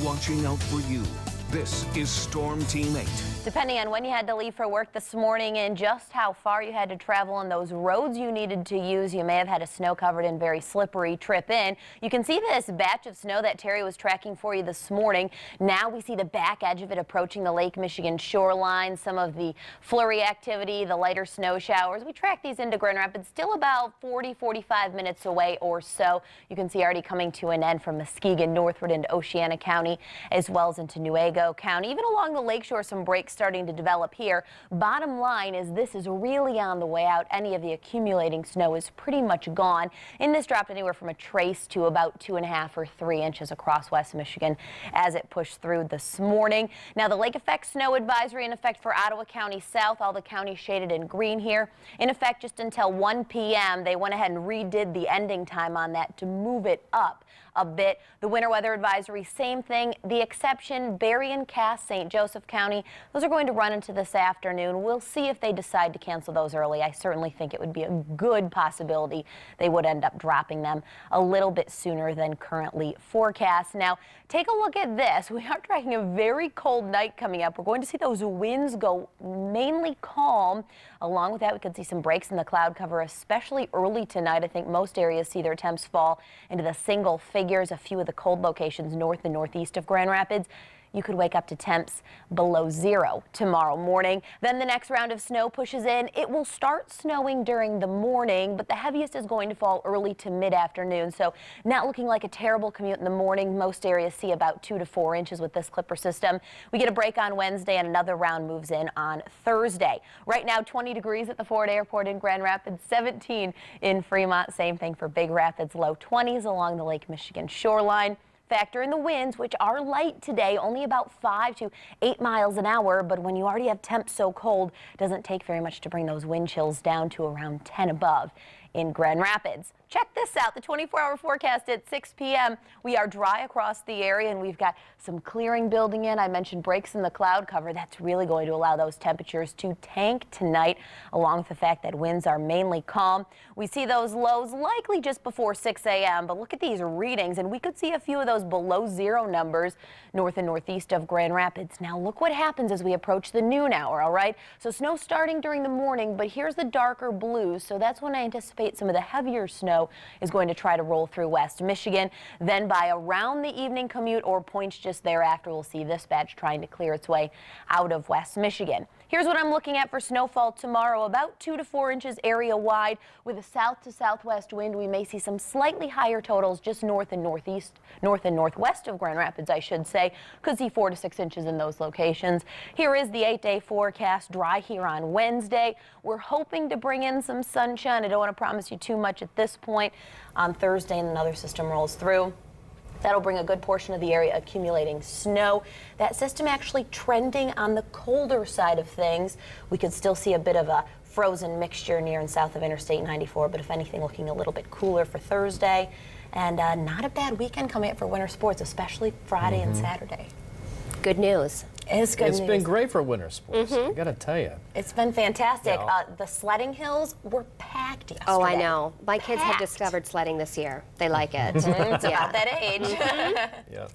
watching out for you. This is Storm Team 8. Depending on when you had to leave for work this morning and just how far you had to travel on those roads you needed to use, you may have had a snow-covered and very slippery trip in. You can see this batch of snow that Terry was tracking for you this morning. Now we see the back edge of it approaching the Lake Michigan shoreline, some of the flurry activity, the lighter snow showers. We track these into Grand Rapids, still about 40-45 minutes away or so. You can see already coming to an end from Muskegon northward into Oceana County, as well as into Newaygo County. Even along the lakeshore, some breaks starting to develop here. Bottom line is this is really on the way out. Any of the accumulating snow is pretty much gone. And this dropped anywhere from a trace to about 2.5 or 3 inches across West Michigan as it pushed through this morning. Now the lake effect snow advisory in effect for Ottawa County South, all the counties shaded in green here. In effect just until 1 p.m. They went ahead and redid the ending time on that to move it up a bit. The winter weather advisory, same thing. The exception, Barry and Cass, St. Joseph County, those are going to run into this afternoon. We'll see if they decide to cancel those early. I certainly think it would be a good possibility they would end up dropping them a little bit sooner than currently forecast. Now, take a look at this. We are tracking a very cold night coming up. We're going to see those winds go mainly calm. Along with that, we could see some breaks in the cloud cover, especially early tonight. I think most areas see their temps fall into the single figures. A few of the cold locations north and northeast of Grand Rapids. You could wake up to temps below 0 tomorrow morning. Then the next round of snow pushes in. It will start snowing during the morning, but the heaviest is going to fall early to mid-afternoon. So not looking like a terrible commute in the morning. Most areas see about 2 to 4 inches with this clipper system. We get a break on Wednesday and another round moves in on Thursday. Right now 20 degrees at the Ford Airport in Grand Rapids, 17 in Fremont. Same thing for Big Rapids, low 20s along the Lake Michigan shoreline. Factor in the winds, which are light today, only about 5 to 8 miles an hour. But when you already have temps so cold, it doesn't take very much to bring those wind chills down to around 10 above in Grand Rapids. Check this out, the 24-hour forecast at 6 p.m. We are dry across the area and we've got some clearing building in. I mentioned breaks in the cloud cover. That's really going to allow those temperatures to tank tonight, along with the fact that winds are mainly calm. We see those lows likely just before 6 a.m. But look at these readings, and we could see a few of those below 0 numbers north and northeast of Grand Rapids. Now look what happens as we approach the noon hour, all right? So snow starting during the morning, but here's the darker blues. So that's when I anticipate some of the heavier snow is going to try to roll through West Michigan. Then by around the evening commute or points just thereafter, we'll see this batch trying to clear its way out of West Michigan. Here's what I'm looking at for snowfall tomorrow, about 2 to 4 inches area wide. With a south to southwest wind, we may see some slightly higher totals just north and northwest of Grand Rapids, I should say. Could see 4 to 6 inches in those locations. Here is the 8-day forecast. Dry here on Wednesday. We're hoping to bring in some sunshine. I don't want to promise you too much at this point. On Thursday, and another system rolls through. That'll bring a good portion of the area accumulating snow. That system actually trending on the colder side of things. We could still see a bit of a frozen mixture near and south of Interstate 94, but if anything, looking a little bit cooler for Thursday. And not a bad weekend coming up for winter sports, especially Friday and Saturday. Good news. It's good news. It's been great for winter sports, I gotta tell you. It's been fantastic. Yeah. The sledding hills were packed yesterday. Oh, I know. My kids have discovered sledding this year. They like it. It's about that age. Yeah.